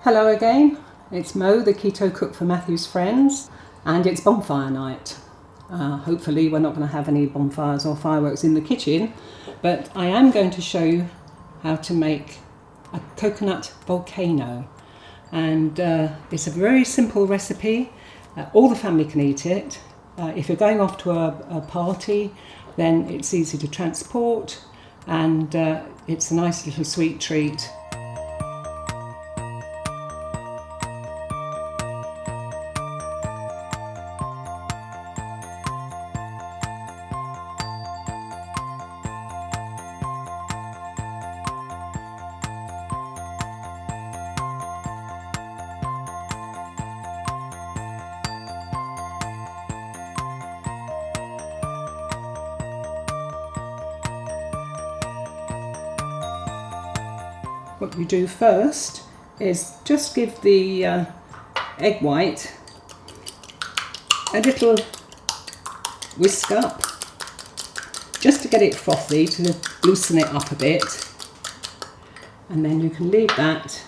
Hello again, it's Mo, the Keto Cook for Matthew's Friends, and it's bonfire night. Hopefully we're not going to have any bonfires or fireworks in the kitchen, but I am going to show you how to make a coconut volcano. And it's a very simple recipe. All the family can eat it. If you're going off to a party, then it's easy to transport, and it's a nice little sweet treat. What you do first is just give the egg white a little whisk up, just to get it frothy, to loosen it up a bit, and then you can leave that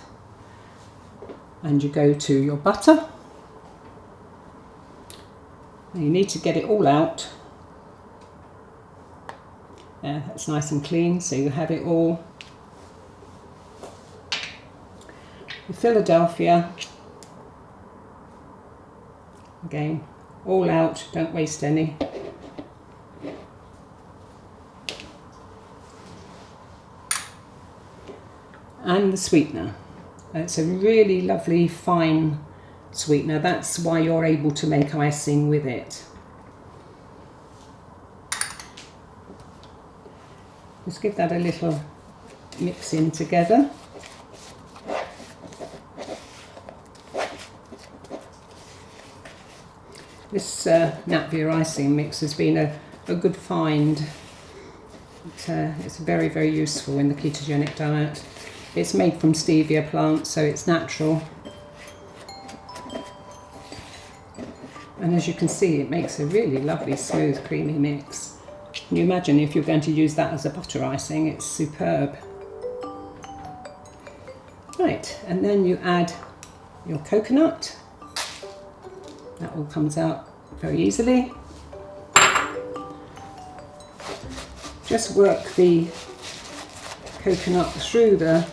and you go to your butter. Now you need to get it all out. Yeah, that's nice and clean, so you have it all. The Philadelphia, again, all out, don't waste any. And the sweetener. It's a really lovely fine sweetener, that's why you're able to make icing with it. Just give that a little mix in together. This nut beer icing mix has been a good find. It's very, very useful in the ketogenic diet. It's made from stevia plants, so it's natural. And as you can see, it makes a really lovely, smooth, creamy mix. Can you imagine if you're going to use that as a butter icing? It's superb. Right, and then you add your coconut. That all comes out very easily. Just work the coconut through the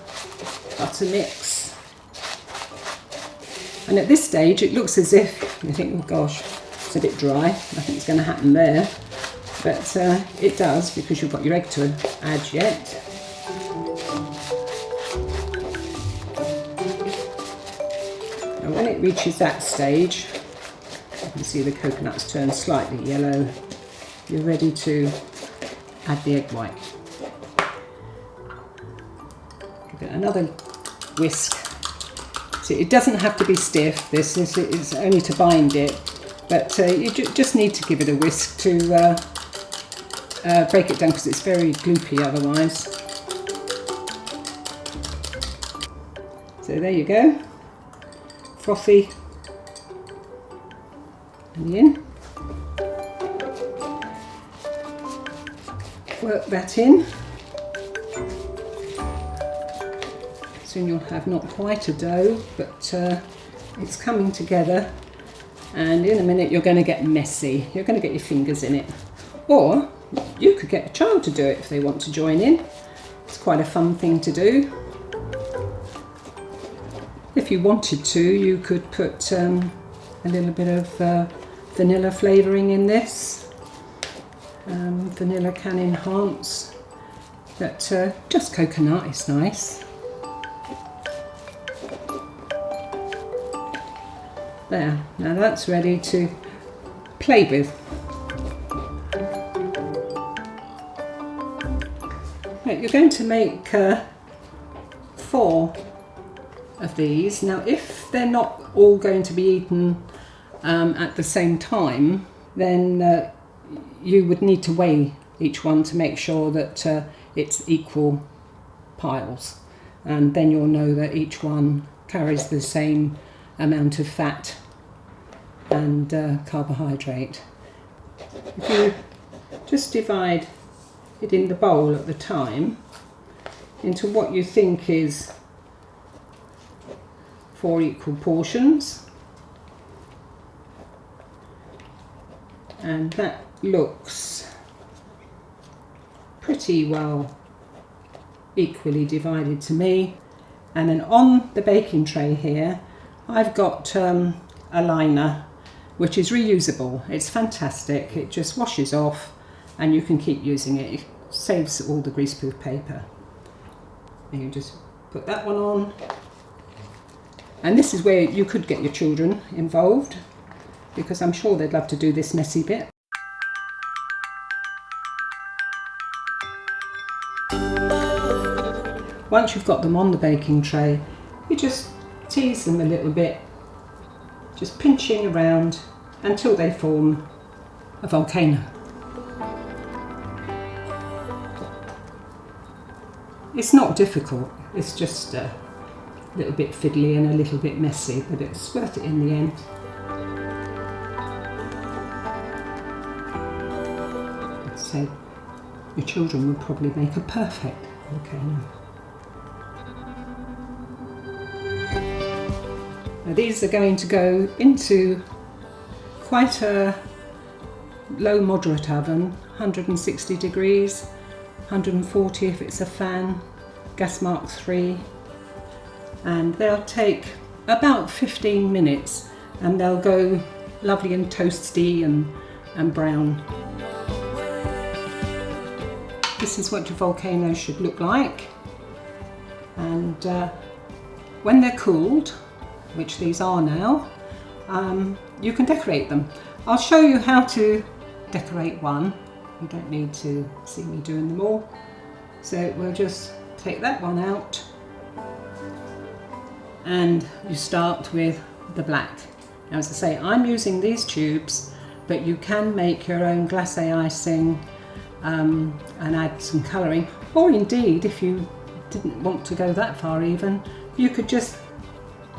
butter mix. And at this stage it looks as if you think, oh gosh, it's a bit dry, nothing's going to happen there. But it does, because you've got your egg to add yet. And when it reaches that stage, you can see the coconuts turn slightly yellow. You're ready to add the egg white. Give it another whisk. See, it doesn't have to be stiff. This is only to bind it, but you just need to give it a whisk to break it down, because it's very gloopy otherwise. So there you go, frothy. And in. Work that in. Soon you'll have not quite a dough, but it's coming together, and in a minute you're going to get messy. You're going to get your fingers in it. Or you could get a child to do it if they want to join in. It's quite a fun thing to do. If you wanted to, you could put a little bit of vanilla flavouring in this. Vanilla can enhance, but just coconut is nice. There, now that's ready to play with. Right, you're going to make 4 of these. Now if they're not all going to be eaten at the same time, then you would need to weigh each one to make sure that it's equal piles, and then you'll know that each one carries the same amount of fat and carbohydrate. If you just divide it in the bowl at the time into what you think is 4 equal portions, and that looks pretty well equally divided to me. And then on the baking tray here I've got a liner which is reusable. It's fantastic, it just washes off and you can keep using it. It saves all the greaseproof paper. And you just put that one on, and this is where you could get your children involved, because I'm sure they'd love to do this messy bit. Once you've got them on the baking tray, you just tease them a little bit, just pinching around until they form a volcano. It's not difficult, it's just a little bit fiddly and a little bit messy, but it's worth it in the end. So your children would probably make a perfect volcano. Now these are going to go into quite a low moderate oven, 160 degrees, 140 if it's a fan, gas mark 3, and they'll take about 15 minutes and they'll go lovely and toasty and brown. This is what your volcano should look like, and when they're cooled, which these are now, you can decorate them. I'll show you how to decorate one. You don't need to see me doing them all. So we'll just take that one out, and you start with the black. Now, as I say, I'm using these tubes, but you can make your own glacé icing and add some colouring, or indeed, if you didn't want to go that far even, you could just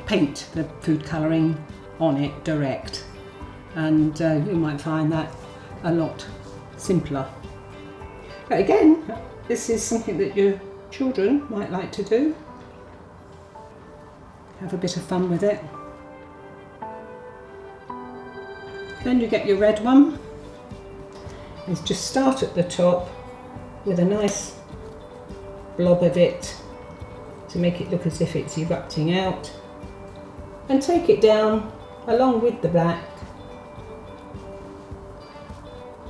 paint the food colouring on it direct, and you might find that a lot simpler. But again, this is something that your children might like to do. Have a bit of fun with it. Then you get your red one. Is just start at the top with a nice blob of it to make it look as if it's erupting out, and take it down along with the black.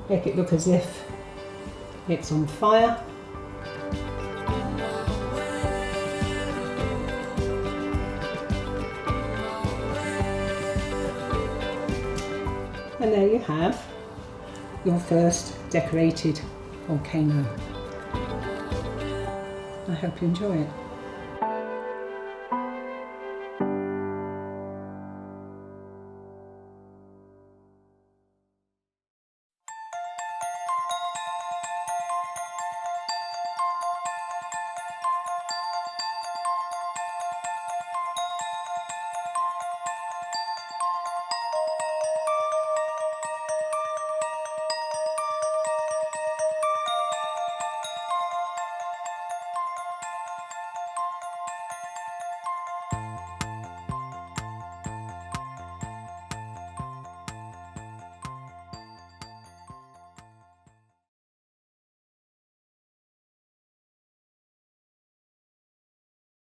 Make it look as if it's on fire. And there you have your first decorated volcano. I hope you enjoy it.